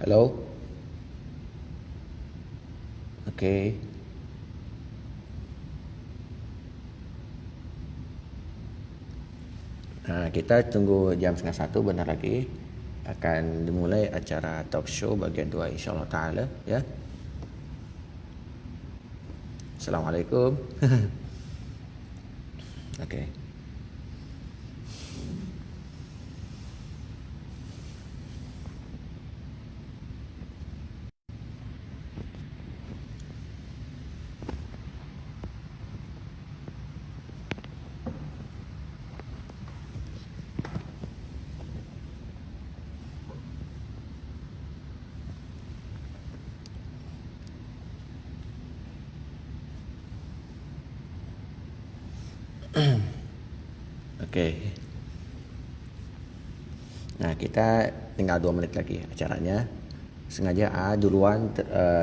Halo, oke. Nah, kita tunggu jam setengah satu bentar lagi akan dimulai acara talk show bagian 2 insyaallah taala ya. Assalamualaikum. Oke. Oke. Nah, kita tinggal 2 menit lagi acaranya. Sengaja duluan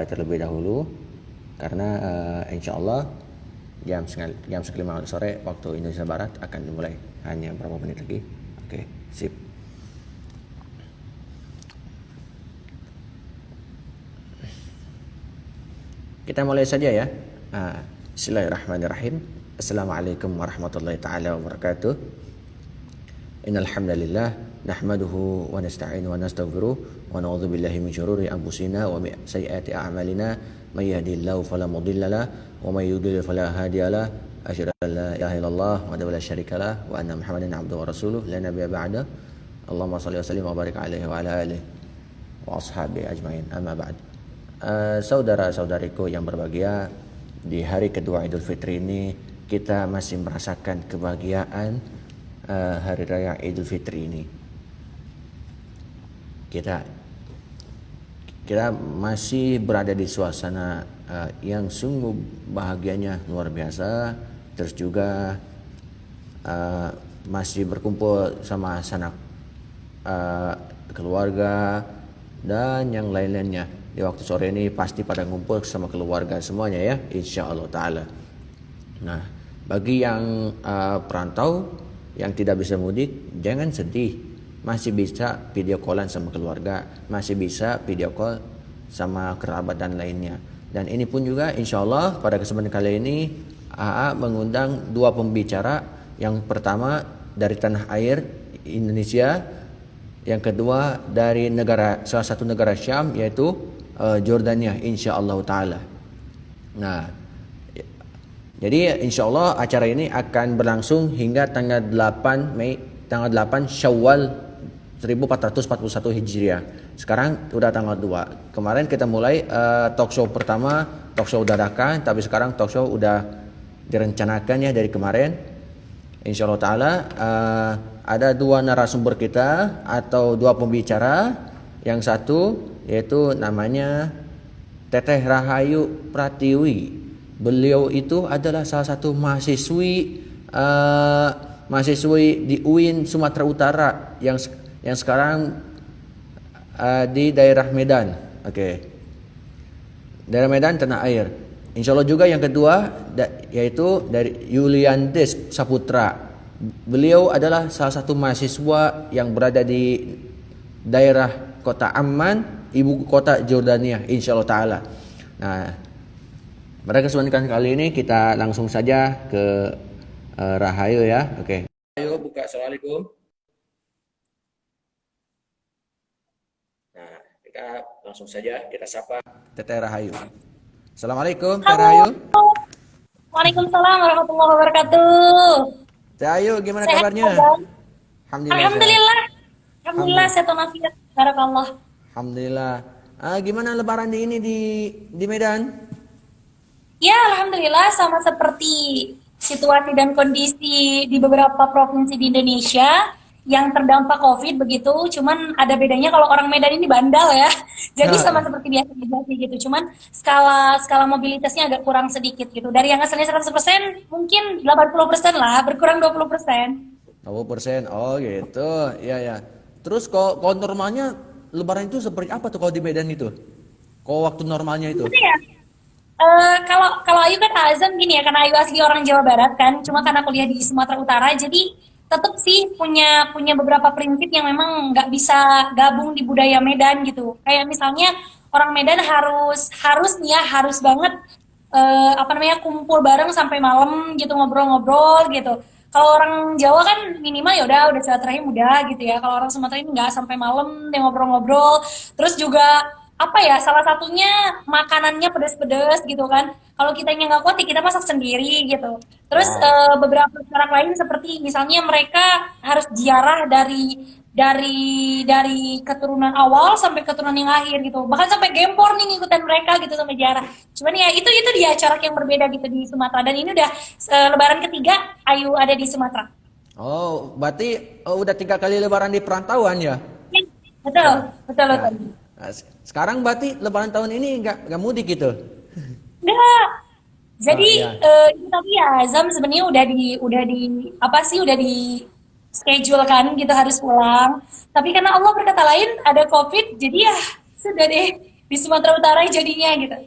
terlebih dahulu karena insyaallah jam 5 sore waktu Indonesia Barat akan dimulai. Hanya berapa menit lagi. Oke, sip. Kita mulai saja ya. Bismillahirrahmanirrahim. Assalamualaikum warahmatullahi taala wabarakatuh. Innal hamdalillah nahmaduhu wa nasta'inu wa nastaghfiruh wa na'udzu billahi min syururi anfusina wa min sayyiati a'malina may yahdihillahu fala mudilla lahu wa may yudlil fala hadiyalah. Asyhadu an la ilaha illallah wa la syarikalah wa anna Muhammadan abduhu wa rasuluh la nabiyya ba'da. Allahumma shalli wa sallim wa barik alaihi wa ala alihi wa ashabihi ajmain. Amma ba'd. Saudara-saudariku yang berbahagia, di hari kedua Idul Fitri ini kita masih merasakan kebahagiaan hari raya Idul Fitri ini. Kita masih berada di suasana yang sungguh bahagianya luar biasa. Terus juga masih berkumpul sama sanak keluarga dan yang lain-lainnya. Di waktu sore ini pasti pada ngumpul sama keluarga semuanya ya, insyaallah taala. Nah, bagi yang perantau yang tidak bisa mudik, jangan sedih. Masih bisa video callan sama keluarga, masih bisa video call sama kerabat dan lainnya. Dan ini pun juga insyaallah pada kesempatan kali ini AA mengundang 2 pembicara. Yang pertama dari tanah air Indonesia, yang kedua dari salah satu negara Syam yaitu Jordania insyaallah taala. Nah, jadi insyaallah acara ini akan berlangsung hingga tanggal 8 Syawal 1441 Hijriah. Sekarang udah tanggal 2. Kemarin kita mulai talk show pertama, talk show dadakan, tapi sekarang talk show udah direncanakan ya dari kemarin. Insyaallah taala ada 2 narasumber kita atau 2 pembicara. Yang satu yaitu namanya Teteh Rahayu Pratiwi. Beliau itu adalah salah satu mahasiswi di UIN Sumatera Utara yang sekarang di daerah Medan. Oke. Daerah Medan tanah air. Insyaallah juga yang kedua yaitu dari Yuliantes Saputra. Beliau adalah salah satu mahasiswa yang berada di daerah Kota Amman, ibu kota Jordania, insyaallah taala. Nah, pada kesempatan kali ini kita langsung saja ke Rahayu ya. Oke. Ayo buka. Assalamualaikum. Nah, kita langsung saja kita sapa Teteh Rahayu. Assalamualaikum, Teteh Rahayu. Waalaikumsalam warahmatullahi wabarakatuh. Teteh Rahayu, gimana Sehat, kabarnya? Bang? Alhamdulillah. Alhamdulillah. Alhamdulillah sehat walafiat. Barakallah. Alhamdulillah. Gimana lebaran ini di Medan? Ya, alhamdulillah sama seperti situasi dan kondisi di beberapa provinsi di Indonesia yang terdampak Covid begitu. Cuman ada bedanya kalau orang Medan ini bandal ya. Jadi sama seperti biasa sih gitu. Cuman skala mobilitasnya agak kurang sedikit gitu. Dari yang asalnya 100% mungkin 80% lah, berkurang 20%. 20%. Oh gitu. Iya ya. Terus kalau normalnya lebaran itu seperti apa tuh kalau di Medan itu? Kalau waktu normalnya itu? Gimana ya? Kalau Ayu kan Azam gini ya, karena Ayu asli orang Jawa Barat kan, cuma karena kuliah di Sumatera Utara, jadi tetap sih punya punya beberapa prinsip yang memang nggak bisa gabung di budaya Medan gitu. Kayak misalnya orang Medan harus harus nih ya harus banget apa namanya kumpul bareng sampai malam gitu ngobrol-ngobrol gitu. Kalau orang Jawa kan minimal ya udah silaturahim udah gitu ya. Kalau orang Sumatera ini nggak sampai malam dia ngobrol-ngobrol. Terus juga apa ya salah satunya makanannya pedas-pedas gitu kan. Kalau kitanya nggak kuat ya kita masak sendiri gitu. Terus Wow. beberapa syarat lain seperti misalnya mereka harus ziarah dari keturunan awal sampai keturunan yang akhir gitu. Bahkan sampai gempor nih ngikutin mereka gitu sampai ziarah. Cuman ya itu dia corak yang berbeda gitu di Sumatera dan ini udah lebaran ketiga Ayu ada di Sumatera. Oh, berarti udah 3 kali lebaran di perantauan ya? Ya, betul, Nah, betul, nah, betul. nah, sekarang berarti lebaran tahun ini nggak mudik gitu? Enggak. Jadi Ya. itu tadi ya Azam sebenarnya udah di apa sih udah di schedule kan gitu harus pulang. Tapi karena Allah berkata lain ada COVID jadi ya sudah deh di Sumatera Utara jadinya gitu.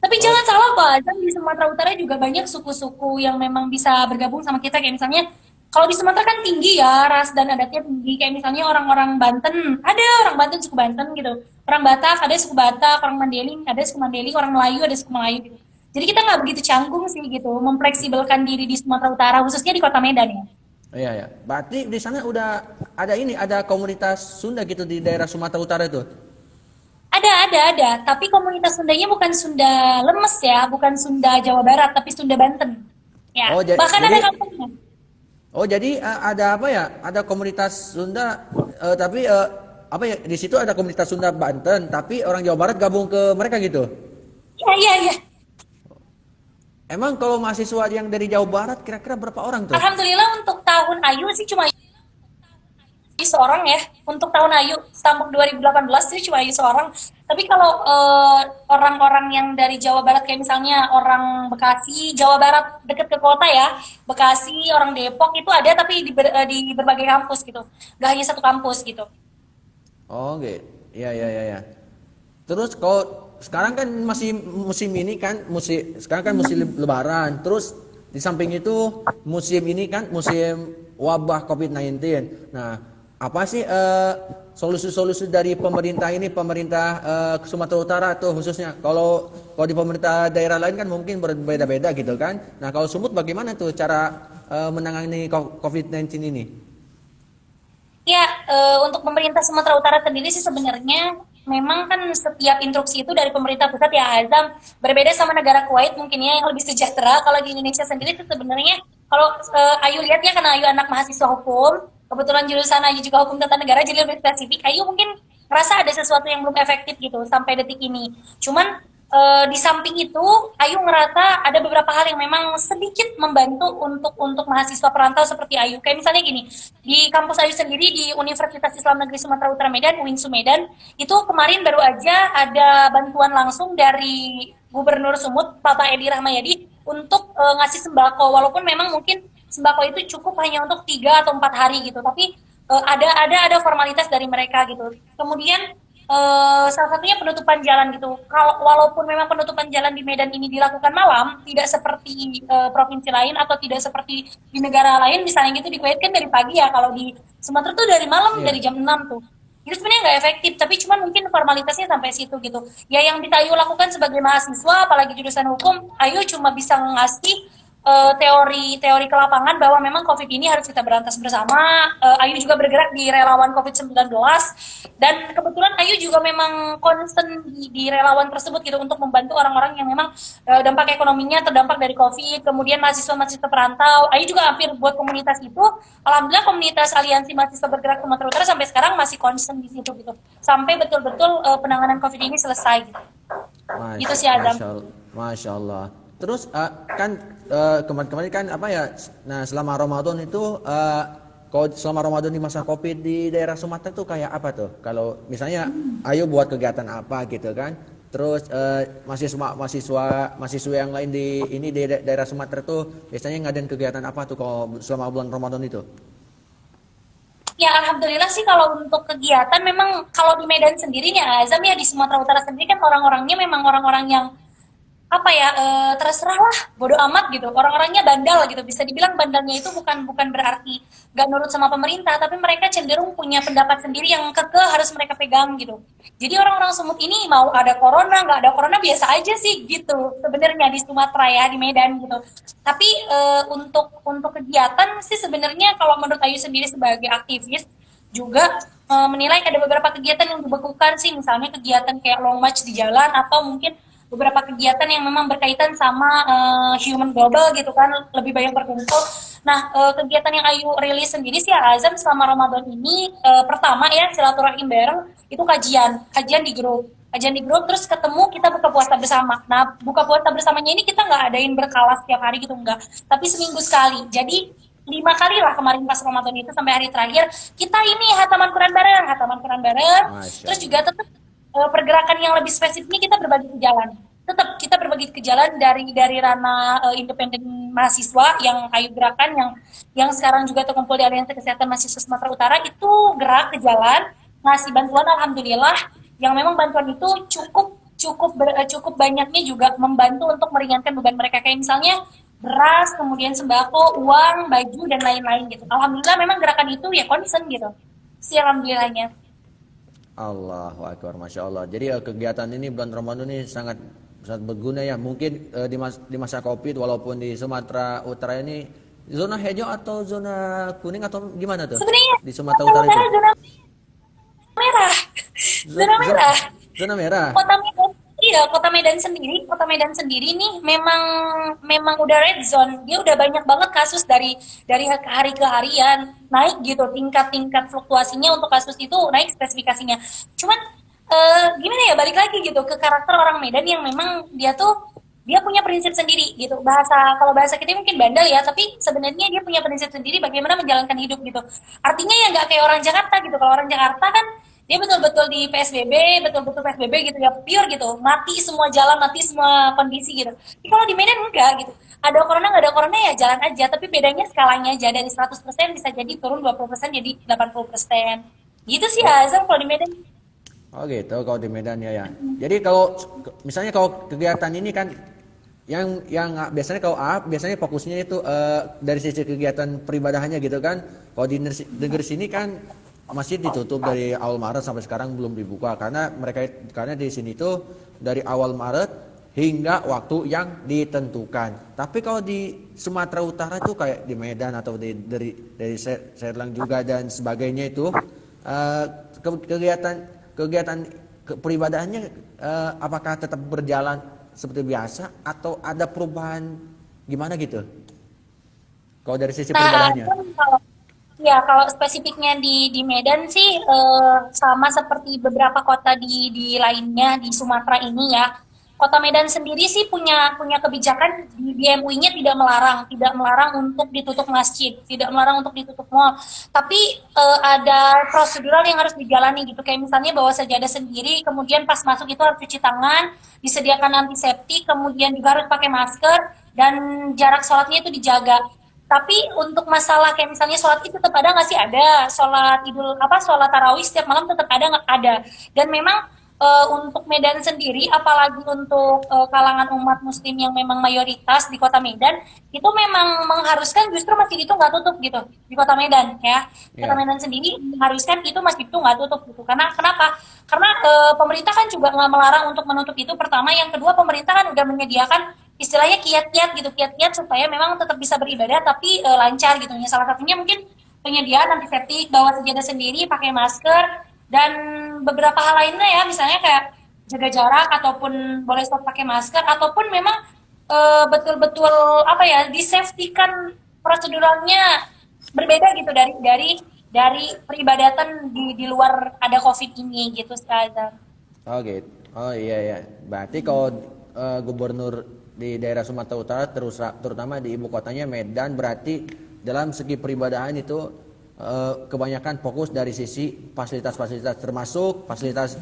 Tapi Oh, jangan salah Pak, Azam di Sumatera Utara juga banyak suku-suku yang memang bisa bergabung sama kita kayak misalnya kalau di Sumatera kan tinggi ya ras dan adatnya tinggi kayak misalnya orang-orang Banten ada orang Banten suku Banten gitu orang Batak ada suku Batak orang Mandailing ada suku Mandailing orang Melayu ada suku Melayu gitu jadi kita nggak begitu canggung sih gitu memfleksibelkan diri di Sumatera Utara khususnya di kota Medan ya. iya ya. Berarti di sana udah ada komunitas Sunda gitu di daerah Sumatera Utara itu. Ada tapi komunitas Sundanya bukan Sunda Lemes ya bukan Sunda Jawa Barat tapi Sunda Banten ya Oh, bahkan ada kampungnya. jadi ada apa ya? Ada komunitas Sunda, tapi apa ya? Di situ ada komunitas Sunda Banten, tapi orang Jawa Barat gabung ke mereka gitu. Iya iya iya. Emang kalau mahasiswa yang dari Jawa Barat kira-kira berapa orang tuh? Alhamdulillah untuk tahun Ayu sih cuma Ayu seorang ya. Untuk tahun Ayu Stambuk 2018 sih cuma Ayu seorang. Tapi kalau orang-orang yang dari Jawa Barat kayak misalnya orang Bekasi, Jawa Barat deket ke kota ya, Bekasi, orang Depok itu ada tapi di berbagai kampus gitu. Gak hanya satu kampus gitu. Oh, gitu. Iya, iya, iya, iya. Terus kalau sekarang kan masih musim ini kan sekarang kan musim lebaran. Terus di samping itu musim ini kan musim wabah COVID-19. Nah, apa sih solusi-solusi dari pemerintah ini Sumatera Utara tuh khususnya. Kalau di pemerintah daerah lain kan mungkin berbeda-beda gitu kan. Nah, kalau Sumut bagaimana tuh cara menangani COVID-19 ini? Ya, untuk pemerintah Sumatera Utara sendiri sih sebenarnya memang kan setiap instruksi itu dari pemerintah pusat ya Azam berbeda sama negara Kuwait mungkin ya yang lebih sejahtera. Kalau di Indonesia sendiri itu sebenarnya kalau Ayu lihat ya karena Ayu anak mahasiswa hukum, kebetulan jurusan Ayu juga hukum tata negara jadi lebih spesifik. Ayu mungkin ngerasa ada sesuatu yang belum efektif gitu sampai detik ini. Cuman di samping itu, Ayu ngerasa ada beberapa hal yang memang sedikit membantu untuk mahasiswa perantau seperti Ayu. Kayak misalnya gini, di kampus Ayu sendiri di Universitas Islam Negeri Sumatera Utara Medan, UINSU Medan, itu kemarin baru aja ada bantuan langsung dari Gubernur Sumut, Bapak Edi Rahmayadi, untuk ngasih sembako. Walaupun memang mungkin sembako itu cukup hanya untuk 3 atau 4 hari gitu, tapi ada formalitas dari mereka gitu. Kemudian salah satunya penutupan jalan gitu. Kalau walaupun memang penutupan jalan di Medan ini dilakukan malam, tidak seperti provinsi lain atau tidak seperti di negara lain, misalnya gitu di Kuwait kan dari pagi ya. Kalau di Sumatera tuh dari malam Iya. dari jam 6 tuh. Itu sebenarnya nggak efektif, tapi cuman mungkin formalitasnya sampai situ gitu. Ya yang bisa Ayu lakukan sebagai mahasiswa, apalagi jurusan hukum, Ayu cuma bisa ngasih teori-teori ke lapangan bahwa memang COVID ini harus kita berantas bersama. Ayu juga bergerak di relawan COVID-19 dan kebetulan Ayu juga memang konsen di relawan tersebut gitu untuk membantu orang-orang yang memang dampak ekonominya terdampak dari COVID. Kemudian mahasiswa-mahasiswa perantau, Ayu juga hampir buat komunitas itu. Alhamdulillah komunitas Aliansi Mahasiswa Bergerak Sumatera Utara sampai sekarang masih konsen di situ gitu. Sampai betul-betul penanganan COVID ini selesai gitu. Gitu Masya, sih Adam. Masya Allah. Terus kan kemarin-kemarin kan apa ya? Nah, selama Ramadan itu kalau selama Ramadan di masa Covid di daerah Sumatera tuh kayak apa tuh? Kalau misalnya ayo buat kegiatan apa gitu kan? Terus mahasiswa yang lain di daerah Sumatera tuh biasanya ngadain kegiatan apa tuh kalau selama bulan Ramadan itu? Ya alhamdulillah sih kalau untuk kegiatan memang kalau di Medan sendiri nih Azam ya di Sumatera Utara sendiri kan orang-orangnya memang orang-orang yang apa ya, terserah lah, bodo amat gitu. Orang-orangnya bandel gitu. Bisa dibilang bandelnya itu bukan bukan berarti gak nurut sama pemerintah, tapi mereka cenderung punya pendapat sendiri yang kekeh harus mereka pegang gitu. Jadi orang-orang Sumut ini mau ada corona nggak ada corona biasa aja sih gitu. Sebenarnya di Sumatera ya, di Medan gitu. Tapi untuk kegiatan sih sebenarnya kalau menurut Ayu sendiri sebagai aktivis juga menilai ada beberapa kegiatan yang dibekukan sih, misalnya kegiatan kayak long march di jalan atau mungkin beberapa kegiatan yang memang berkaitan sama human global gitu kan, lebih banyak berkumpul. Nah, kegiatan yang Ayu rilis sendiri sih Azam selama Ramadan ini, pertama ya silaturahim bareng itu kajian di grup terus ketemu kita buka puasa bersama. Nah, buka puasa bersamanya ini kita nggak adain berkala setiap hari gitu enggak, tapi seminggu sekali. Jadi 5 kali lah kemarin pas Ramadan itu sampai hari terakhir kita ini hataman Quran bareng, Masya terus juga Allah. tetap pergerakan yang lebih spesifiknya kita berbagi ke jalan. Tetap kita berbagi ke jalan dari ranah independen mahasiswa yang Ayu gerakan yang sekarang juga terkumpul di Aliansi Kesehatan Mahasiswa Sumatera Utara itu gerak ke jalan ngasih bantuan, alhamdulillah yang memang bantuan itu cukup cukup banyaknya juga membantu untuk meringankan beban mereka, kayak misalnya beras, kemudian sembako, uang, baju dan lain-lain gitu. Alhamdulillah memang gerakan itu ya concern gitu. Si alhamdulillahnya. Allahu Akbar, Masya Allah. Jadi kegiatan ini bulan Ramadan ini sangat sangat berguna ya. Mungkin di masa Covid walaupun di Sumatera Utara ini zona hijau atau zona kuning atau gimana tuh? Sebenarnya Di Sumatera Utara itu. zona merah. Zona Zona, merah. zona merah. Kota Medan, iya, Kota Medan sendiri nih memang memang udah red zone. Dia udah banyak banget kasus dari hari ke harian naik gitu, tingkat-tingkat fluktuasinya untuk kasus itu naik spesifikasinya. Cuman gimana ya, balik lagi gitu ke karakter orang Medan yang memang dia punya prinsip sendiri gitu. Kalau bahasa kita mungkin bandel ya, tapi sebenarnya dia punya prinsip sendiri bagaimana menjalankan hidup gitu. Artinya ya nggak kayak orang Jakarta gitu. Kalau orang Jakarta kan dia betul-betul di PSBB, betul-betul PSBB gitu ya, pure gitu. Mati semua jalan, mati semua kondisi gitu. Tapi kalau di Medan enggak gitu. Ada corona nggak ada corona ya jalan aja, tapi bedanya skalanya aja dari 100% bisa jadi turun 20% jadi 80%. Gitu sih Oh, Azam kalau di Medan. oh gitu kalau di Medan ya ya. Jadi kalau misalnya kalau kegiatan ini kan yang biasanya kalau biasanya fokusnya itu dari sisi kegiatan peribadahannya gitu kan. Kalau di negeri sini kan masjid ditutup dari awal Maret sampai sekarang belum dibuka karena di sini tuh dari awal Maret hingga waktu yang ditentukan. Tapi kalau di Sumatera Utara itu kayak di Medan atau dari Serlang juga dan sebagainya itu eh, kegiatan peribadahannya apakah tetap berjalan seperti biasa atau ada perubahan gimana gitu? Kalau dari sisi Nah, peribadahannya. kalau ya kalau spesifiknya di Medan sih sama seperti beberapa kota di lainnya di Sumatera ini ya. Kota Medan sendiri sih punya kebijakan di MUI-nya tidak melarang untuk ditutup masjid, tidak melarang untuk ditutup mall. Tapi ada prosedural yang harus dijalani gitu. Kayak misalnya bawa sajadah sendiri, kemudian pas masuk itu harus cuci tangan, disediakan antiseptik, kemudian juga harus pakai masker dan jarak sholatnya itu dijaga. Tapi untuk masalah kayak misalnya sholat itu tetap ada nggak sih? Ada sholat tarawih setiap malam tetap ada nggak ada. Dan memang untuk Medan sendiri, apalagi untuk kalangan umat Muslim yang memang mayoritas di Kota Medan, itu memang mengharuskan justru masjid itu nggak tutup gitu di Kota Medan ya. Kota Ya, Medan sendiri mengharuskan itu masjid itu nggak tutup gitu. Karena kenapa? Karena pemerintah kan juga nggak melarang untuk menutup itu. Pertama, yang kedua pemerintah kan udah menyediakan istilahnya kiat-kiat gitu, kiat-kiat supaya memang tetap bisa beribadah tapi lancar gitu ya. Salah satunya mungkin penyediaan antiseptik, bawa sejadah sendiri, pakai masker dan beberapa hal lainnya ya, misalnya kayak jaga jarak ataupun boleh stop pakai masker ataupun memang betul-betul apa ya, disafetykan proseduralnya berbeda gitu dari peribadatan di luar ada COVID ini gitu Ustazah. oh gitu. Oh iya ya. Berarti kalau gubernur di daerah Sumatera Utara terutama di ibu kotanya Medan berarti dalam segi peribadahan itu kebanyakan fokus dari sisi fasilitas-fasilitas termasuk fasilitas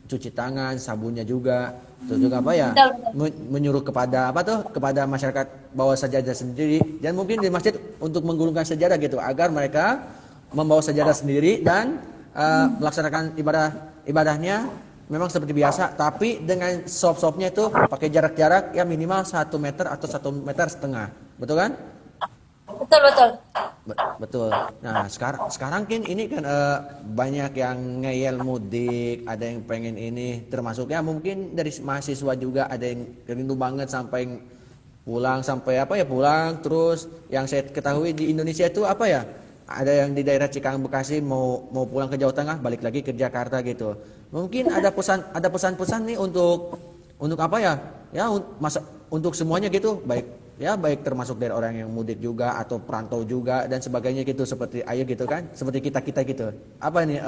cuci tangan, sabunnya juga. Terus juga apa ya? Betul, betul. Menyuruh kepada apa tuh? Kepada masyarakat bawa sajadah sendiri dan mungkin di masjid untuk menggulungkan sajadah gitu agar mereka membawa sajadah sendiri dan melaksanakan ibadahnya memang seperti biasa, tapi dengan sop-sopnya itu pakai jarak-jarak ya minimal 1 meter atau 1,5 meter. Betul kan? Betul, betul. Betul. Nah, sekarang kan ini kan banyak yang ngeyel mudik, ada yang pengen ini, termasuk ya mungkin dari mahasiswa juga ada yang rindu banget sampai pulang sampai apa ya pulang terus yang saya ketahui di Indonesia itu apa ya? Ada yang di daerah Cikarang Bekasi mau pulang ke Jawa Tengah, balik lagi ke Jakarta gitu. Mungkin ada pesan-pesan nih untuk apa ya? Ya untuk semuanya gitu, baik termasuk dari orang yang mudik juga atau perantau juga dan sebagainya gitu seperti Ayu gitu kan, seperti kita gitu. Apa nih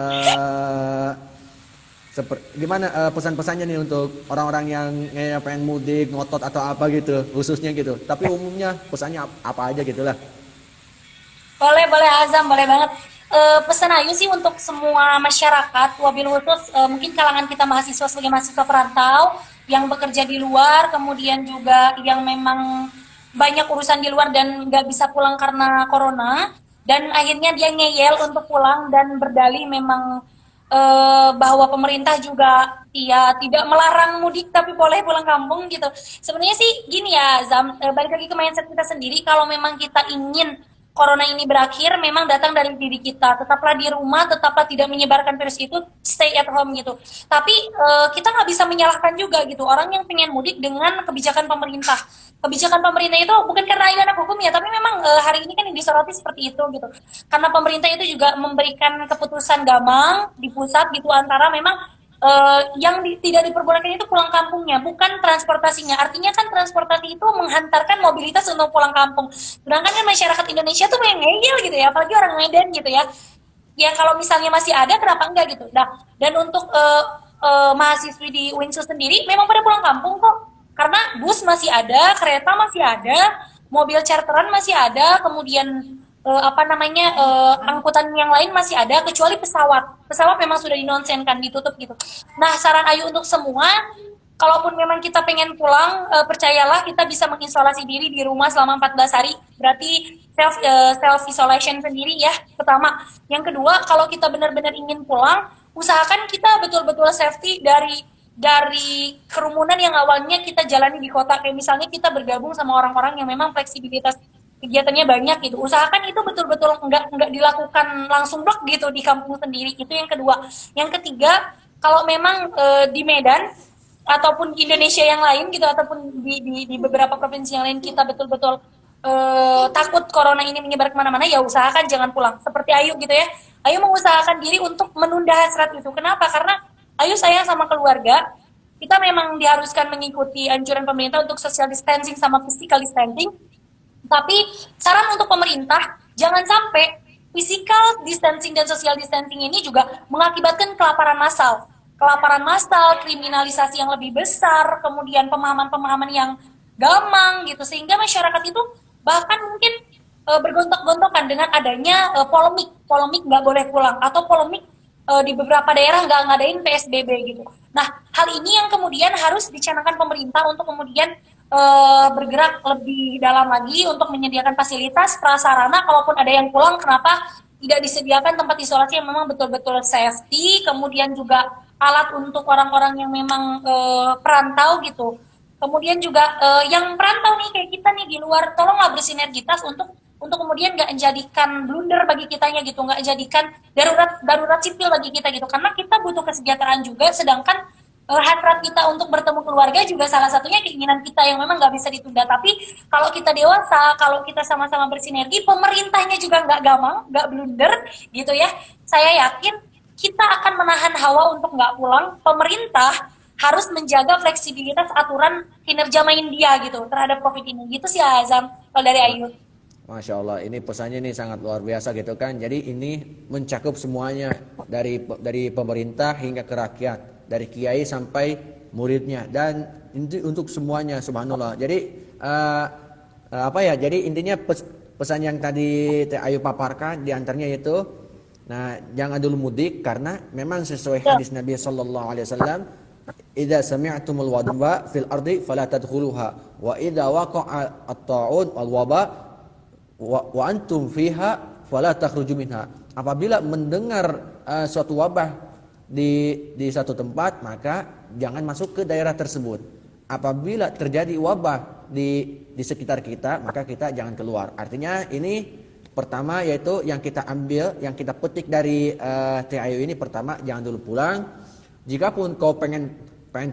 gimana pesan-pesannya nih untuk orang-orang yang pengen mudik, ngotot atau apa gitu, khususnya gitu. Tapi umumnya pesannya apa aja gitulah. Boleh, boleh Azam, boleh banget. Pesan Ayu sih untuk semua masyarakat, wabil khusus mungkin kalangan kita mahasiswa sebagai mahasiswa perantau yang bekerja di luar, kemudian juga yang memang banyak urusan di luar dan nggak bisa pulang karena corona, dan akhirnya dia ngeyel untuk pulang dan berdalih memang bahwa pemerintah juga ya tidak melarang mudik tapi boleh pulang kampung gitu. Sebenarnya sih gini ya Zam, balik lagi ke mindset kita sendiri. Kalau memang kita ingin corona ini berakhir, memang datang dari diri kita. Tetaplah di rumah, tetaplah tidak menyebarkan virus itu, stay at home gitu. Tapi kita nggak bisa menyalahkan juga gitu orang yang pengen mudik dengan kebijakan pemerintah. Kebijakan pemerintah itu bukan karena ini anak hukum ya, tapi memang hari ini kan yang disoroti seperti itu gitu. Karena pemerintah itu juga memberikan keputusan gamang di pusat gitu antara memang yang tidak diperbolehkan itu pulang kampungnya, bukan transportasinya. Artinya kan transportasi itu menghantarkan mobilitas untuk pulang kampung. Sedangkan kan masyarakat Indonesia tuh pengen ngeyel gitu ya, apalagi orang Medan gitu ya. Ya kalau misalnya masih ada, kenapa enggak gitu. Nah, dan untuk mahasiswi di Winsu sendiri memang pada pulang kampung kok. Karena bus masih ada, kereta masih ada, mobil charteran masih ada, kemudian angkutan yang lain masih ada kecuali pesawat memang sudah dinonsenkan ditutup gitu. Nah saran Ayu untuk semua, kalaupun memang kita pengen pulang, percayalah kita bisa mengisolasi diri di rumah selama 14 hari, berarti self isolation sendiri ya pertama. Yang kedua, kalau kita benar-benar ingin pulang, usahakan kita betul-betul safety dari kerumunan yang awalnya kita jalani di kota, kayak misalnya kita bergabung sama orang-orang yang memang fleksibilitas kegiatannya banyak gitu. Usahakan itu betul-betul nggak dilakukan langsung blok gitu di kampung sendiri. Itu yang kedua. Yang ketiga, kalau memang di Medan ataupun di Indonesia yang lain gitu ataupun di beberapa provinsi yang lain kita betul-betul takut corona ini menyebar kemana-mana, ya usahakan jangan pulang. Seperti Ayu gitu ya. Ayu mengusahakan diri untuk menunda hasrat itu. Kenapa? Karena Ayu sayang sama keluarga. Kita memang diharuskan mengikuti anjuran pemerintah untuk social distancing sama physical distancing. Tapi saran untuk pemerintah, jangan sampai physical distancing dan social distancing ini juga mengakibatkan kelaparan massal. Kelaparan massal, kriminalisasi yang lebih besar, kemudian pemahaman-pemahaman yang gamang gitu. Sehingga masyarakat itu bahkan mungkin bergontok-gontokan dengan adanya polemik nggak boleh pulang, atau polemik di beberapa daerah nggak ngadain PSBB gitu. Nah, hal ini yang kemudian harus dicanangkan pemerintah untuk kemudian bergerak lebih dalam lagi untuk menyediakan fasilitas prasarana. Kalaupun ada yang pulang, kenapa tidak disediakan tempat isolasi yang memang betul-betul safety, kemudian juga alat untuk orang-orang yang memang perantau gitu. Kemudian juga yang perantau nih kayak kita nih di luar, tolonglah bersinergitas untuk kemudian nggak menjadikan blunder bagi kitanya gitu, nggak jadikan darurat sipil bagi kita gitu, karena kita butuh kesejahteraan juga, sedangkan hasrat kita untuk bertemu keluarga juga salah satunya keinginan kita yang memang nggak bisa ditunda. Tapi kalau kita dewasa, kalau kita sama-sama bersinergi, pemerintahnya juga nggak gamang, nggak blunder gitu ya, saya yakin kita akan menahan hawa untuk nggak pulang. Pemerintah harus menjaga fleksibilitas aturan kinerja main dia gitu terhadap COVID ini. Gitu sih Azam, kalau dari Ayu. Masya Allah, ini pesannya ini sangat luar biasa gitu kan. Jadi ini mencakup semuanya dari pemerintah hingga ke rakyat, dari kiai sampai muridnya, dan ini untuk semuanya, subhanallah. Jadi jadi intinya pesan yang tadi Teh Ayu paparkan diantaranya itu, nah jangan dulu mudik karena memang sesuai hadis Nabi Sallallahu Alaihi Wasallam, idza sami'tumul wadba fil ardi fala tadkhuluha wa idza waqa'a at-ta'ud wal waba wa antum fiha fala takhruju minha. Apabila mendengar suatu wabah di satu tempat, maka jangan masuk ke daerah tersebut. Apabila terjadi wabah di sekitar kita, maka kita jangan keluar. Artinya ini pertama yaitu yang kita ambil, yang kita petik dari Teh Ayu ini, pertama jangan dulu pulang. Jikapun kau pengen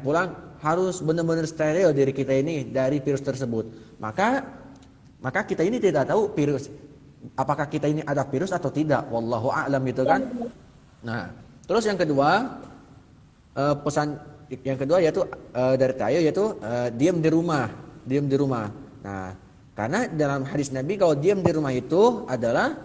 pulang, harus benar-benar steril diri kita ini dari virus tersebut. Maka kita ini tidak tahu virus, apakah kita ini ada virus atau tidak. Wallahu a'lam gitu kan. Nah, terus yang kedua, pesan yang kedua yaitu dari Teh Ayu yaitu diam di rumah. Nah, karena dalam hadis Nabi kalau diam di rumah itu adalah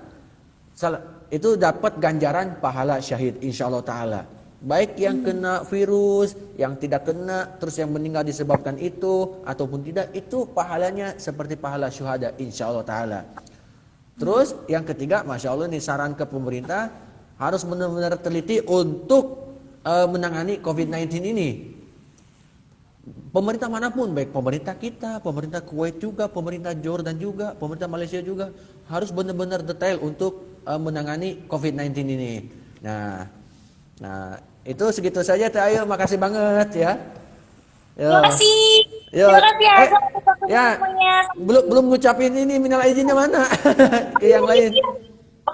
itu dapat ganjaran pahala syahid insyaallah taala. Baik yang kena virus, yang tidak kena, terus yang meninggal disebabkan itu ataupun tidak, itu pahalanya seperti pahala syuhada insyaallah taala. Terus yang ketiga, masya Allah ini saran ke pemerintah, harus benar-benar teliti untuk menangani COVID-19 ini. Pemerintah manapun, baik pemerintah kita, pemerintah Kuwait juga, pemerintah Jordan juga, pemerintah Malaysia juga, harus benar-benar detail untuk menangani COVID-19 ini. Nah, itu segitu saja Teh Ayu, makasih banget ya. Terima kasih. Yo. Terima kasih ya. Ya, belum ngucapin ini minal izinnya mana? Ke yang lain.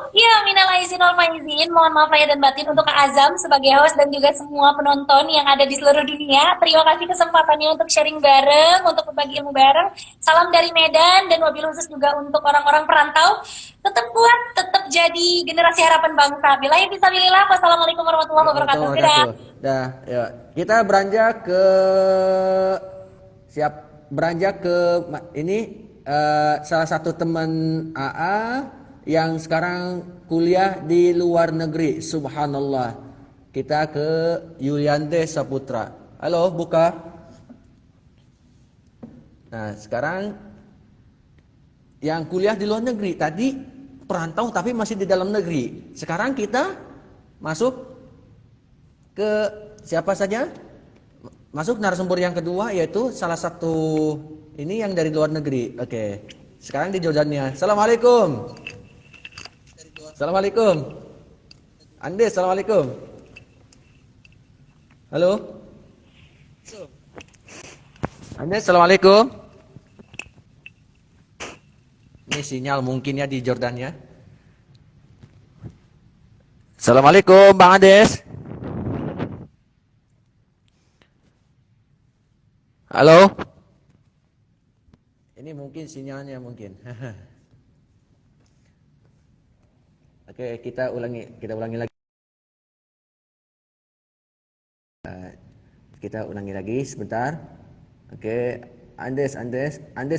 Iya, minal aizin wal faizin. Mohon maaf lahir dan batin untuk Kak Azam sebagai host dan juga semua penonton yang ada di seluruh dunia. Terima kasih kesempatannya untuk sharing bareng, untuk berbagi ilmu bareng. Salam dari Medan dan wabil khusus juga untuk orang-orang perantau. Tetap kuat, tetap jadi generasi harapan bangsa. Billahi fisabilillah. Wassalamualaikum warahmatullahi wabarakatuh. Dah, ya. Kita beranjak ke ini salah satu teman AA yang sekarang kuliah di luar negeri. Subhanallah. Kita ke Yuliante Saputra. Halo, buka. Nah, sekarang yang kuliah di luar negeri, tadi perantau tapi masih di dalam negeri. Sekarang kita masuk ke siapa saja? Masuk narasumber yang kedua, yaitu salah satu ini yang dari luar negeri. Oke. Sekarang di Jordania. Assalamualaikum. Assalamualaikum. Andes, assalamualaikum. Halo. Andes, assalamualaikum. Ini sinyal mungkin ya di Jordania. Assalamualaikum, Bang Andes. Halo. Ini mungkin sinyalnya mungkin. Oke, kita ulangi lagi. Kita ulangi lagi sebentar. Oke, Andes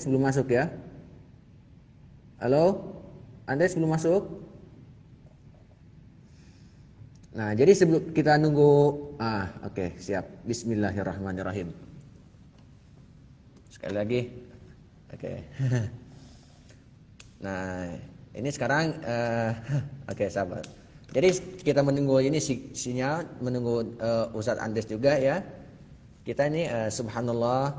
belum masuk ya? Halo, Andes belum masuk? Nah, jadi sebelum kita nunggu, oke, siap. Bismillahirrahmanirrahim. Sekali lagi, oke. Nah, ini sekarang, oke, sabar. Jadi kita menunggu ini sinyal, menunggu Ustadz Andes juga ya. Kita ini subhanallah,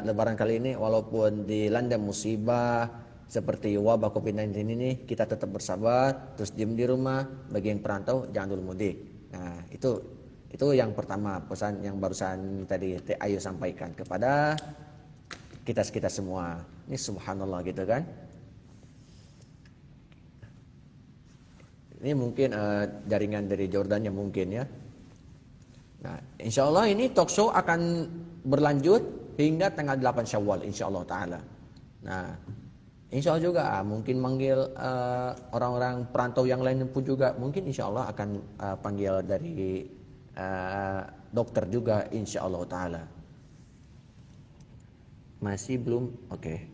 lebaran kali ini walaupun dilanda musibah seperti wabah COVID-19 ini, kita tetap bersabar, terus diam di rumah. Bagi yang perantau jangan dulu mudik. Nah, itu yang pertama, pesan yang barusan tadi Teh Ayu sampaikan kepada kita semua. Ini subhanallah gitu kan. Ini mungkin jaringan dari Jordan yang mungkin ya. Nah, insya Allah ini talk show akan berlanjut hingga tanggal 8 Syawal insya Allah ta'ala. Nah, insya Allah juga mungkin manggil orang-orang perantau yang lain pun juga. Mungkin insya Allah akan panggil dari dokter juga insya Allah ta'ala. Masih belum? Oke.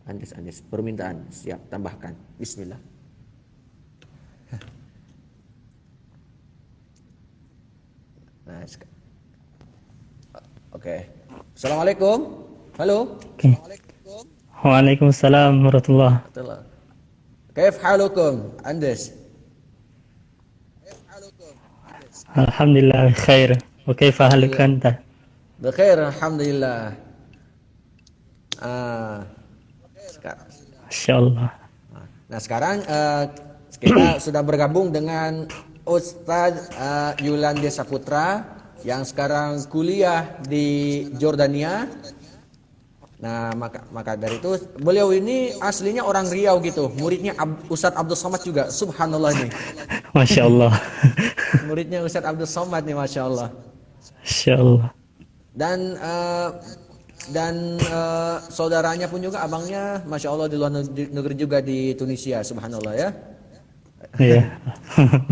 Andes, permintaan siap, tambahkan. Bismillah. Nah, oke. Assalamualaikum. Halo. Okay. Waalaikumsalam warahmatullahi wabarakatuh. Kaif halukum, Andes? Alhamdulillah khair. Wa kaifa haluka anta? Bikhair, alhamdulillah. Masyaallah. Nah, sekarang kita sudah bergabung dengan Ustadz Yulanda Saputra yang sekarang kuliah di Jordania. Nah, maka dari itu beliau ini aslinya orang Riau gitu. Muridnya Ustadz Abdul Somad juga. Subhanallah nih. Masya Allah. Muridnya Ustadz Abdul Somad nih, Masya Allah. Masya Allah. Dan saudaranya pun juga, abangnya Masya Allah di luar negeri juga, di Tunisia. Subhanallah ya. Iya.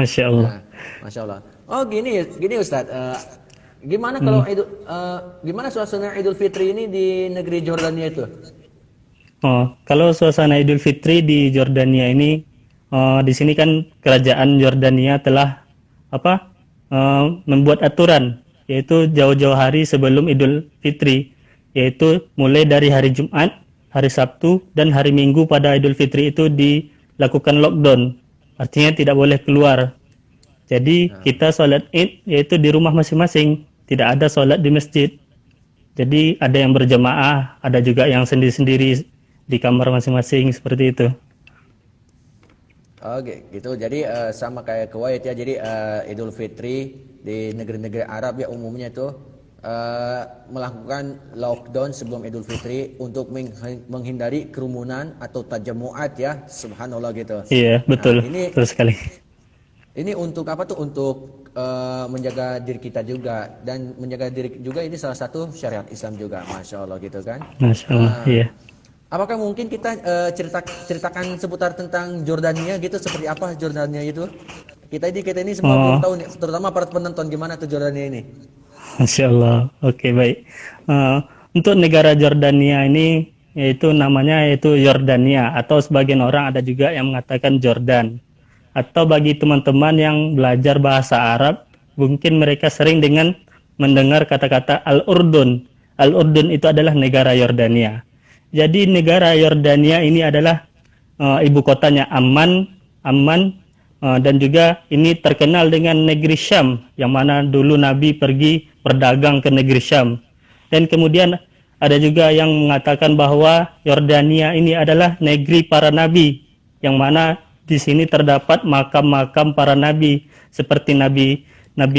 Masya Allah. Nah, Masya Allah. Oh gini Ustadz. Gimana kalau gimana suasana Idul Fitri ini di negeri Jordania itu? Oh, kalau suasana Idul Fitri di Jordania ini, di sini kan kerajaan Jordania telah membuat aturan, yaitu jauh-jauh hari sebelum Idul Fitri, yaitu mulai dari hari Jumat, hari Sabtu, dan hari Minggu pada Idul Fitri itu dilakukan lockdown, artinya tidak boleh keluar. Jadi kita sholat Id yaitu di rumah masing-masing, tidak ada sholat di masjid. Jadi ada yang berjamaah, ada juga yang sendiri-sendiri di kamar masing-masing, seperti itu. Oke, gitu. Jadi sama kayak Kuwait ya. Jadi Idul Fitri di negeri-negeri Arab ya umumnya itu melakukan lockdown sebelum Idul Fitri untuk menghindari kerumunan atau tajamuat ya. Subhanallah gitu. Iya, betul. Nah, betul sekali. Ini untuk apa tuh? Untuk menjaga diri kita juga, dan menjaga diri juga ini salah satu syariat Islam juga, Masya Allah gitu kan. Masya Allah, iya. Apakah mungkin kita ceritakan seputar tentang Jordania gitu, seperti apa Jordania itu? Kita ini semua belum tahu nih, terutama para penonton, gimana tuh Jordania ini? Masya Allah, oke baik. Untuk negara Jordania ini, yaitu namanya yaitu Yordania, atau sebagian orang ada juga yang mengatakan Jordan. Atau bagi teman-teman yang belajar bahasa Arab, mungkin mereka sering dengan mendengar kata-kata Al-Urdun. Al-Urdun itu adalah negara Yordania. Jadi negara Yordania ini adalah ibu kotanya Amman, dan juga ini terkenal dengan negeri Syam, yang mana dulu Nabi pergi berdagang ke negeri Syam. Dan kemudian ada juga yang mengatakan bahwa Yordania ini adalah negeri para nabi, yang mana di sini terdapat makam-makam para nabi seperti Nabi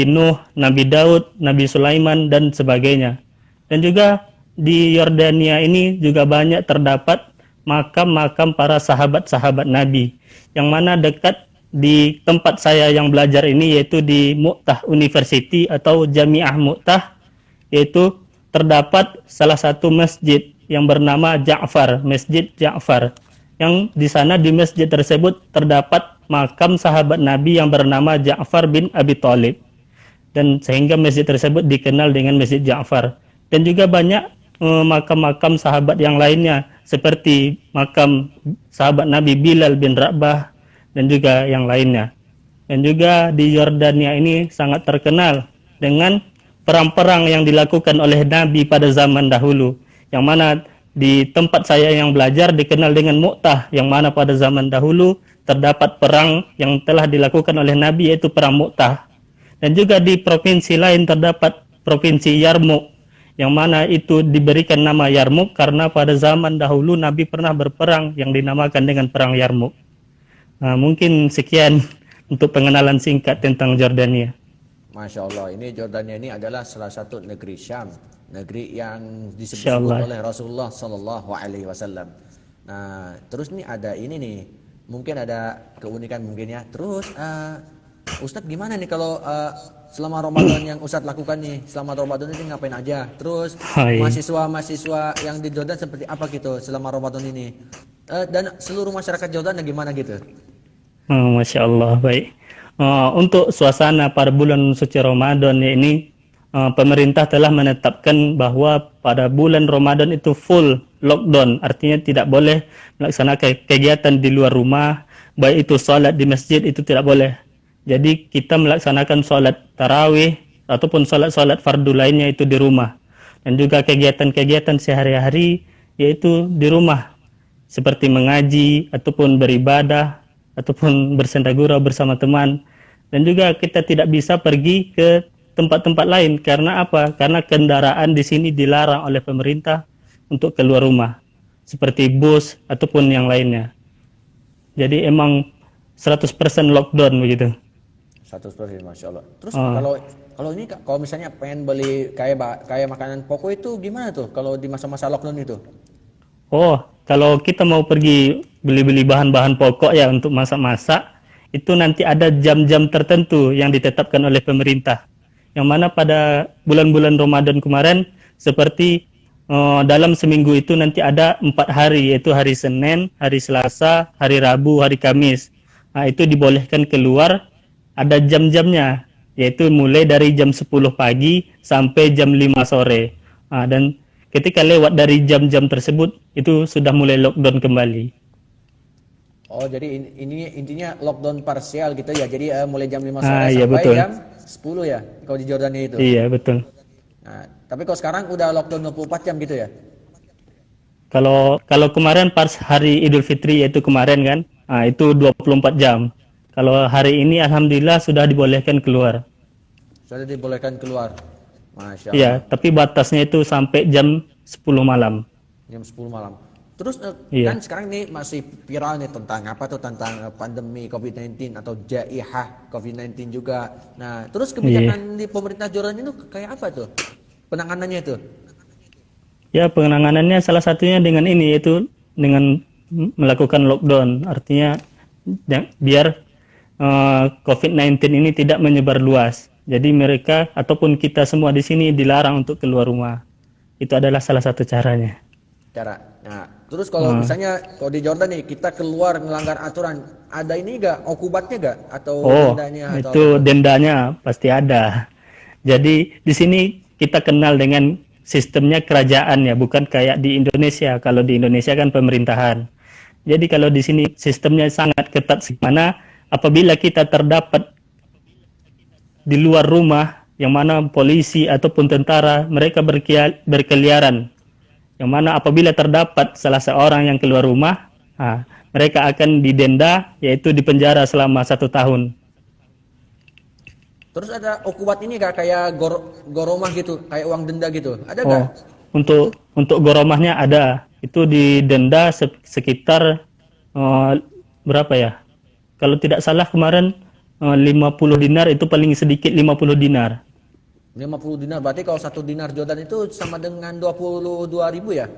Nuh, Nabi Daud, Nabi Sulaiman dan sebagainya. Dan juga di Yordania ini juga banyak terdapat makam-makam para sahabat-sahabat Nabi, yang mana dekat di tempat saya yang belajar ini, yaitu di Mu'tah University atau Jami'ah Mu'tah, yaitu terdapat salah satu masjid yang bernama Ja'far, Masjid Ja'far, yang di sana di masjid tersebut terdapat makam sahabat Nabi yang bernama Ja'far bin Abi Thalib, dan sehingga masjid tersebut dikenal dengan Masjid Ja'far. Dan juga banyak makam-makam sahabat yang lainnya, seperti makam sahabat Nabi Bilal bin Rabah dan juga yang lainnya. Dan juga di Yordania ini sangat terkenal dengan perang-perang yang dilakukan oleh Nabi pada zaman dahulu, yang mana di tempat saya yang belajar dikenal dengan Mu'tah, yang mana pada zaman dahulu terdapat perang yang telah dilakukan oleh Nabi, yaitu perang Mu'tah. Dan juga di provinsi lain terdapat provinsi Yarmouk, yang mana itu diberikan nama Yarmouk karena pada zaman dahulu Nabi pernah berperang yang dinamakan dengan perang Yarmouk. Nah, mungkin sekian untuk pengenalan singkat tentang Jordania. Masya Allah, ini Jordania ini adalah salah satu negeri Syam, negeri yang disebut oleh Rasulullah Sallallahu Alaihi Wasallam. Nah, terus nih ada ini nih, mungkin ada keunikan mungkin ya. Terus Ustadz gimana nih kalau selama Ramadan yang Ustadz lakukan nih, selama Ramadan ini ngapain aja? Terus mahasiswa yang di Jordan seperti apa gitu selama Ramadan ini? Dan seluruh masyarakat Jordan gimana gitu? Masya Allah, baik. Untuk suasana pada bulan suci Ramadan ini, pemerintah telah menetapkan bahwa pada bulan Ramadan itu full lockdown, artinya tidak boleh melaksanakan kegiatan di luar rumah, baik itu sholat di masjid itu tidak boleh. Jadi kita melaksanakan sholat tarawih ataupun sholat fardu lainnya itu di rumah, dan juga kegiatan-kegiatan sehari-hari yaitu di rumah, seperti mengaji ataupun beribadah ataupun bersenda gurau bersama teman. Dan juga kita tidak bisa pergi ke tempat-tempat lain. Karena apa? Karena kendaraan di sini dilarang oleh pemerintah untuk keluar rumah, seperti bus ataupun yang lainnya. Jadi emang 100% lockdown begitu. 100%, Masya Allah. Terus Oh, kalau ini Kak, kalau misalnya pengen beli kayak makanan pokok itu gimana tuh kalau di masa-masa lockdown itu? oh, kalau kita mau pergi beli-beli bahan-bahan pokok ya untuk masak-masak, itu nanti ada jam-jam tertentu yang ditetapkan oleh pemerintah. Yang mana pada bulan-bulan Ramadan kemarin, seperti dalam seminggu itu nanti ada 4 hari, yaitu hari Senin, hari Selasa, hari Rabu, hari Kamis. Nah, itu dibolehkan keluar, ada jam-jamnya, yaitu mulai dari jam 10 pagi sampai jam 5 sore. Dan ketika lewat dari jam-jam tersebut, itu sudah mulai lockdown kembali. Oh, jadi ini intinya lockdown parsial gitu ya. Jadi mulai jam 5 sore Iya sampai betul. jam 10 ya kalau di Jordania itu. Iya betul. Nah, tapi kalau sekarang udah lockdown 24 jam gitu ya. Kalau kalau kemarin pas hari Idul Fitri yaitu kemarin kan, itu 24 jam. Kalau hari ini alhamdulillah sudah dibolehkan keluar. Sudah dibolehkan keluar. Masya Allah. Iya, tapi batasnya itu sampai jam 10 malam. Jam 10 malam. Terus Iya. kan sekarang nih masih viral nih tentang apa tuh, tentang pandemi COVID-19 atau jaihah COVID-19 juga. Nah, terus kebijakan di pemerintah Jordan itu kayak apa tuh? Penanganannya itu? Ya, penanganannya salah satunya dengan ini, yaitu dengan melakukan lockdown. Artinya biar COVID-19 ini tidak menyebar luas. Jadi mereka ataupun kita semua di sini dilarang untuk keluar rumah. Itu adalah salah satu caranya. Cara. Nah, terus kalau misalnya kalau di Jordan nih kita keluar melanggar aturan, ada ini gak okubatnya gak atau Oh, dendanya atau itu apa? dendanya pasti ada. Jadi di sini kita kenal dengan sistemnya kerajaan ya, bukan kayak di Indonesia. Kalau di Indonesia kan pemerintahan. Jadi kalau di sini sistemnya sangat ketat, mana apabila kita terdapat di luar rumah, yang mana polisi ataupun tentara mereka berkeliaran, yang mana apabila terdapat salah seorang yang keluar rumah, mereka akan didenda, yaitu dipenjara selama 1 tahun. Terus ada okubat ini gak kayak goromah gitu, kayak uang denda gitu. Ada gak? Oh, untuk goromahnya ada. Itu didenda sekitar berapa ya? Kalau tidak salah kemarin 50 dinar, itu paling sedikit 50 dinar. 50 dinar, berarti kalau 1 dinar Jordan itu sama dengan 22.000 ya?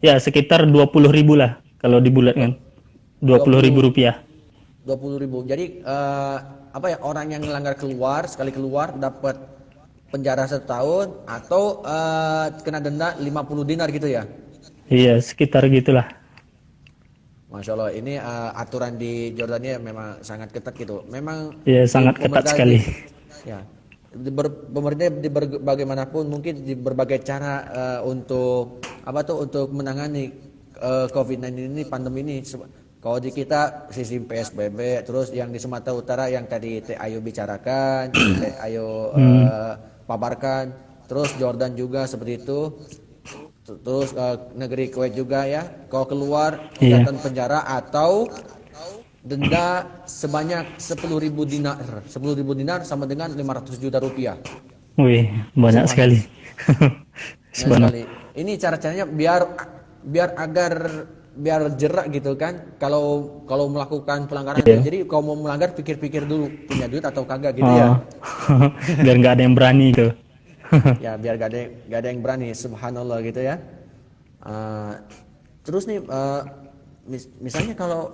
Ya, sekitar 20.000 lah kalau dibulatkan. 20.000 rupiah. 20.000. Jadi apa ya, orang yang melanggar sekali keluar dapat penjara 1 tahun atau kena denda 50 dinar gitu ya? Iya, sekitar gitulah. Masya Allah, ini aturan di Jordania memang sangat ketat gitu. Memang Iya, di sangat ketat pemerintah sekali. ya, pemerintah bagaimanapun mungkin di berbagai cara untuk apa tuh, untuk menangani COVID-19 ini, pandemi ini. Kalau di kita sistem PSBB, terus yang di Sumatera Utara yang tadi Teh Ayu bicarakan, Teh Ayu paparkan, terus Jordan juga seperti itu. Terus negeri Kuwait juga ya, kalau keluar Iya. kelihatan penjara atau denda sebanyak 10.000 dinar. 10.000 dinar sama dengan 500 juta rupiah. Wih, banyak sekali. Nah, Subhanallah. sekali. Ini cara-caranya biar jerak gitu kan. Kalau melakukan pelanggaran Iya. itu. Jadi kalau mau melanggar pikir-pikir dulu punya duit atau kagak gitu ya. Oh. Biar nggak ada yang berani itu. Ya biar gak ada yang berani, subhanallah gitu ya. Terus nih misalnya kalau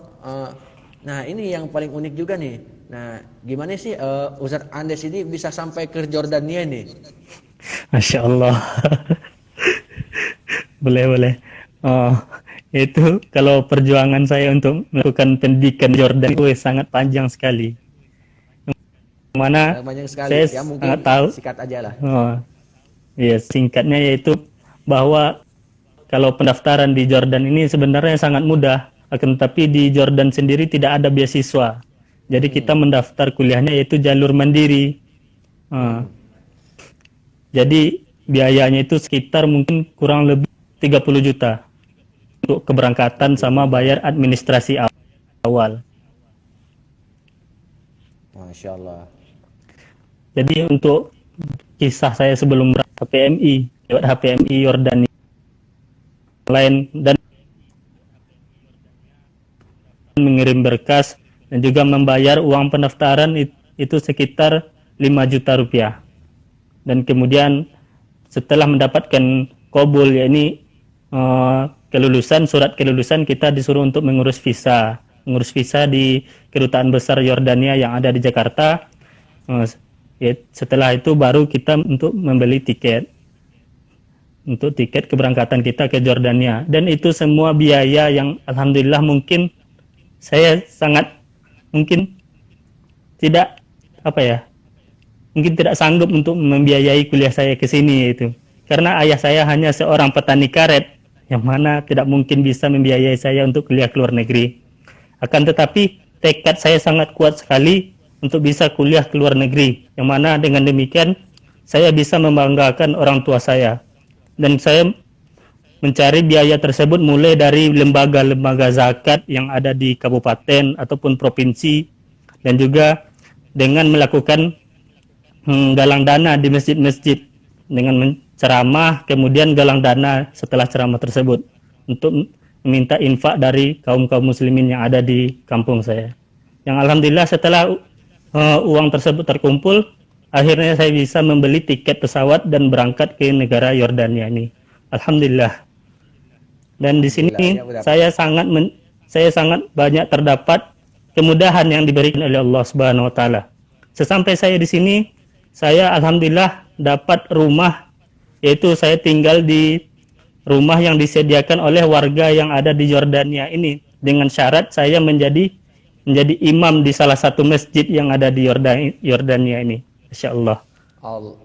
nah ini yang paling unik juga nih. Nah gimana sih Ustadz Andes ini bisa sampai ke Jordania nih? Masya Allah. Boleh. Oh, itu kalau perjuangan saya untuk melakukan pendidikan Jordan itu sangat panjang sekali. Mana Banyak sekali saya ya, mungkin sangat tahu. sikat aja lah. Oh, ya, singkatnya yaitu bahwa kalau pendaftaran di Jordan ini sebenarnya sangat mudah, akan tetapi di Jordan sendiri tidak ada beasiswa. Jadi kita mendaftar kuliahnya yaitu jalur mandiri. Jadi biayanya itu sekitar mungkin kurang lebih 30 juta untuk keberangkatan sama bayar administrasi awal. Masya Allah. Jadi untuk kisah saya sebelum HPMI, lewat HPMI Yordania lain dan mengirim berkas dan juga membayar uang pendaftaran itu sekitar 5 juta rupiah. Dan kemudian setelah mendapatkan qabul, yakni kelulusan, surat kelulusan, kita disuruh untuk mengurus visa di Kedutaan Besar Yordania yang ada di Jakarta. Setelah itu baru kita untuk membeli tiket keberangkatan kita ke Jordania, dan itu semua biaya yang alhamdulillah mungkin saya sangat tidak mungkin tidak sanggup untuk membiayai kuliah saya ke sini itu, karena ayah saya hanya seorang petani karet yang mana tidak mungkin bisa membiayai saya untuk kuliah ke luar negeri. Akan tetapi tekad saya sangat kuat sekali untuk bisa kuliah ke luar negeri, yang mana dengan demikian saya bisa membanggakan orang tua saya. Dan saya mencari biaya tersebut mulai dari lembaga-lembaga zakat yang ada di kabupaten ataupun provinsi, dan juga dengan melakukan galang dana di masjid-masjid dengan menceramah, kemudian galang dana setelah ceramah tersebut untuk meminta infak dari kaum muslimin yang ada di kampung saya. Yang alhamdulillah setelah uang tersebut terkumpul, akhirnya saya bisa membeli tiket pesawat dan berangkat ke negara Yordania ini. Alhamdulillah. Dan di sini saya sangat banyak terdapat kemudahan yang diberikan oleh Allah Subhanahu wa taala. Sesampai saya di sini, saya alhamdulillah dapat rumah, yaitu saya tinggal di rumah yang disediakan oleh warga yang ada di Yordania ini, dengan syarat saya menjadi imam di salah satu masjid yang ada di Yordania ini. Masya Allah.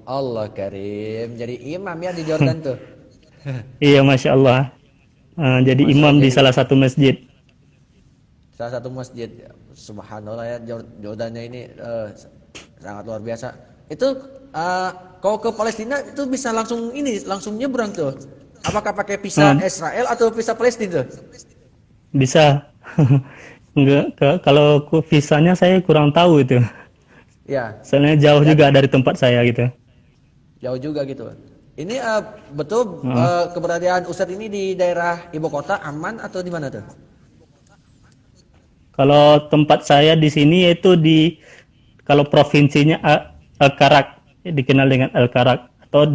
Allah Karim, jadi imam ya di Jordan tuh. Iya, Masya Allah. Jadi imam di salah satu masjid. Salah satu masjid. Subhanallah ya, Jordania ini sangat luar biasa. Itu kalau ke Palestina itu bisa langsung nyebrang tuh. Apakah pakai visa Israel atau visa Palestina tuh? Bisa. Kalau visanya saya kurang tahu itu. Ya. Soalnya jauh juga dari tempat saya gitu. Jauh juga gitu. Ini betul keberadaan Ustadz ini di daerah ibu kota aman atau di mana tuh? Kalau tempat saya di sini yaitu kalau provinsinya Al-Karak, dikenal dengan Al-Karak, atau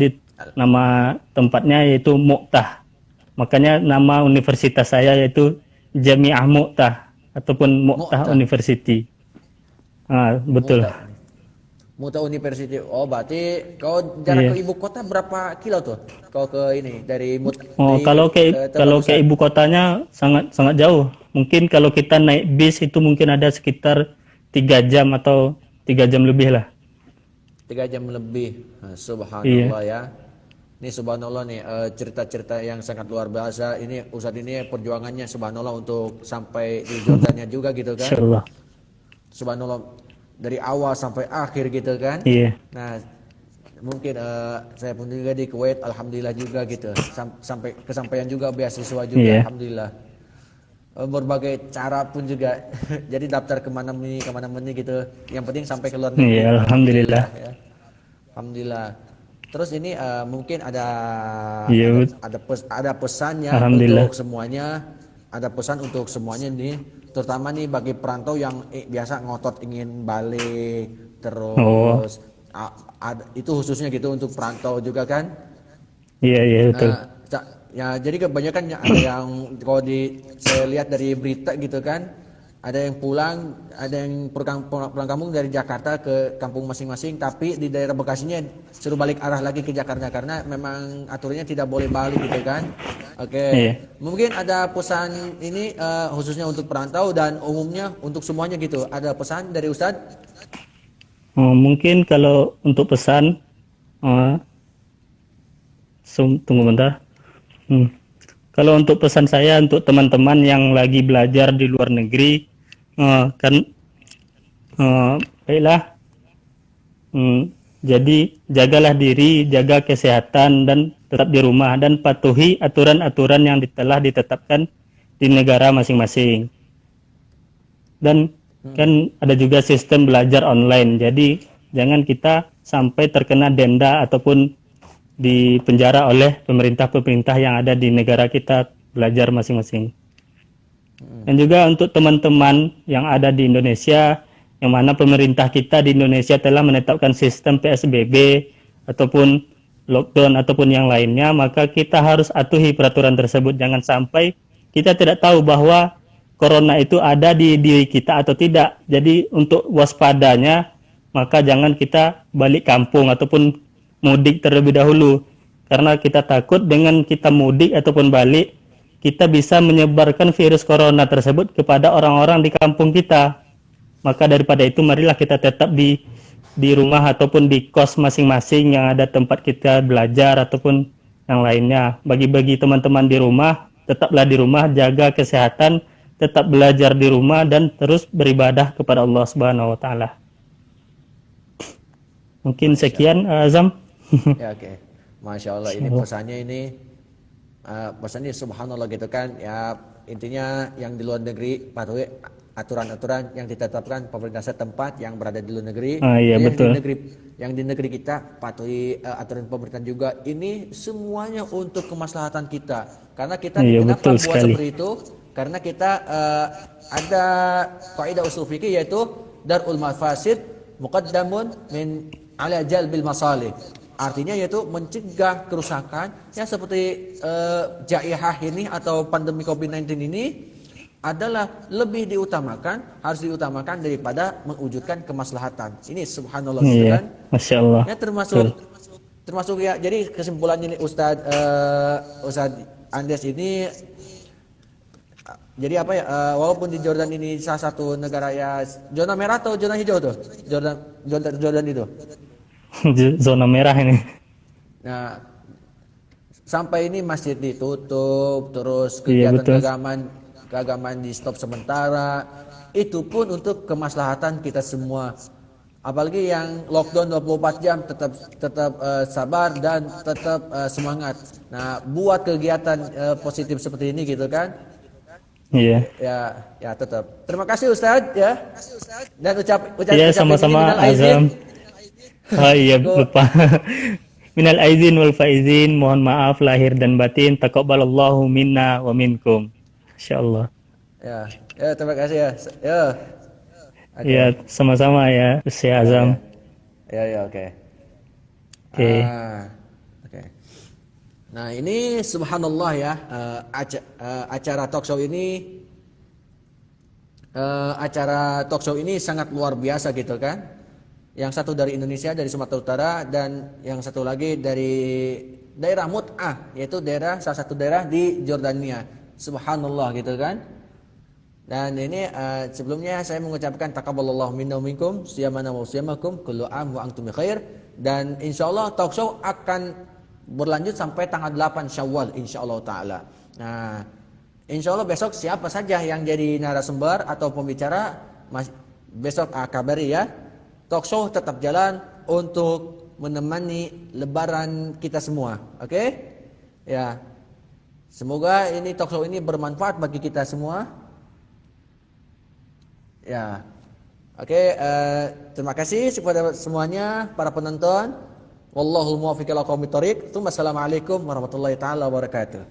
nama tempatnya yaitu Mu'tah. Makanya nama universitas saya yaitu Jami'ah Mu'tah ataupun Mu'tah University. Betul. Mu'tah University. Oh, berarti kau jarak ke ibu kota berapa kilo tuh? Kau ke ini dari kalau ke ibu kotanya sangat jauh. Mungkin kalau kita naik bis itu mungkin ada sekitar 3 jam atau 3 jam lebih lah. 3 jam lebih. Subhanallah ya. Ini subhanallah nih cerita-cerita yang sangat luar biasa. Ini Ustadz ini perjuangannya subhanallah untuk sampai di Jordania juga gitu kan. Insyaallah. Subhanallah dari awal sampai akhir gitu kan. Iya. Nah, mungkin saya pun juga di Kuwait alhamdulillah juga gitu. Sampai kesampaian juga beasiswa juga alhamdulillah. Berbagai cara pun juga. Jadi daftar kemana mana gitu. Yang penting sampai ke luar negeri. Iya, alhamdulillah. Ya. Alhamdulillah. Terus ini mungkin ada pesannya untuk semuanya. Ada pesan untuk semuanya nih, terutama nih bagi perantau yang biasa ngotot ingin balik terus. Itu khususnya gitu untuk perantau juga kan? Iya betul. Ya jadi kebanyakan ada yang kalau saya lihat dari berita gitu kan, ada yang pulang pulang kampung dari Jakarta ke kampung masing-masing, tapi di daerah Bekasinya suruh balik arah lagi ke Jakarta karena memang aturannya tidak boleh balik gitu kan. Oke. Mungkin ada pesan ini khususnya untuk perantau dan umumnya untuk semuanya gitu. Ada pesan dari Ustadz? Mungkin kalau untuk pesan, tunggu bentar. Kalau untuk pesan saya untuk teman-teman yang lagi belajar di luar negeri, baiklah, jadi jagalah diri, jaga kesehatan dan tetap di rumah, dan patuhi aturan-aturan yang telah ditetapkan di negara masing-masing. Dan kan ada juga sistem belajar online, jadi jangan kita sampai terkena denda ataupun di penjara oleh pemerintah yang ada di negara kita belajar masing-masing. Dan juga untuk teman-teman yang ada di Indonesia, yang mana pemerintah kita di Indonesia telah menetapkan sistem PSBB ataupun lockdown ataupun yang lainnya, maka kita harus atuhi peraturan tersebut. Jangan sampai kita tidak tahu bahwa corona itu ada di diri kita atau tidak. Jadi untuk waspadanya, maka jangan kita balik kampung ataupun mudik terlebih dahulu. Karena kita takut dengan kita mudik ataupun balik, kita bisa menyebarkan virus corona tersebut kepada orang-orang di kampung kita. Maka daripada itu, marilah kita tetap di rumah ataupun di kos masing-masing yang ada tempat kita belajar ataupun yang lainnya. Bagi teman-teman di rumah, tetaplah di rumah, jaga kesehatan, tetap belajar di rumah dan terus beribadah kepada Allah Subhanahu wa taala. Mungkin sekian Azam. Ya, oke. Masya Allah, ini pesannya ini pesannya subhanallah gitu kan. Ya, intinya yang di luar negeri patuhi aturan-aturan yang ditetapkan pemerintah setempat yang berada di luar negeri. Iya, betul. Yang di negeri kita patuhi aturan pemerintah juga. Ini semuanya untuk kemaslahatan kita. Karena kita kenapa buat seperti itu? Karena kita ada kaidah usul fikih yaitu darul mafasid muqaddamun min ala jalbil masalih. Artinya yaitu mencegah kerusakan ya, seperti jaihah ini atau pandemi COVID-19 ini adalah lebih diutamakan, harus diutamakan daripada mewujudkan kemaslahatan. Ini subhanallah gitu kan. Masya Allah. Ya termasuk ya, jadi kesimpulannya ini Ustadz Andes ini, jadi apa ya, walaupun di Jordan ini salah satu negara ya zona merah atau zona hijau tuh, Jordan itu zona merah ini. Nah, sampai ini masjid ditutup, terus kegiatan keagamaan di stop sementara, itu pun untuk kemaslahatan kita semua. Apalagi yang lockdown 24 jam, tetap sabar dan tetap semangat. Nah, buat kegiatan positif seperti ini gitu kan. Iya. Ya tetap. Terima kasih Ustadz ya. Dan ucap ya, sama-sama Azam. Oh iya, lupa. Minal aizin wal faizin, mohon maaf lahir dan batin. Taqabbalallahu minna wa minkum. Insyaallah. Ya, terima kasih ya. Ya. Okay. Ya, sama-sama ya, Ustaz Azam. Ya, oke. Oke. Oke. Nah, ini subhanallah ya, acara talk show ini sangat luar biasa gitu kan. Yang satu dari Indonesia, dari Sumatera Utara, dan yang satu lagi dari daerah Mut'ah, yaitu salah satu daerah di Jordania. Subhanallah gitu kan. Dan ini sebelumnya saya mengucapkan taqabbalallahu minna wa minkum siyamana wa siyamakum kullu am wa antum bikhair. Dan insyaallah talk show akan berlanjut sampai tanggal 8 Syawal insyaallah taala. Nah, insyaallah besok siapa saja yang jadi narasumber atau pembicara besok kabari ya. Talk show tetap jalan untuk menemani lebaran kita semua. Oke? Ya. Semoga ini talk show ini bermanfaat bagi kita semua. Ya. Oke, terima kasih kepada semuanya para penonton. Wallahul muwaffiq ila aqwamit thoriq. Assalamualaikum warahmatullahi taala wabarakatuh.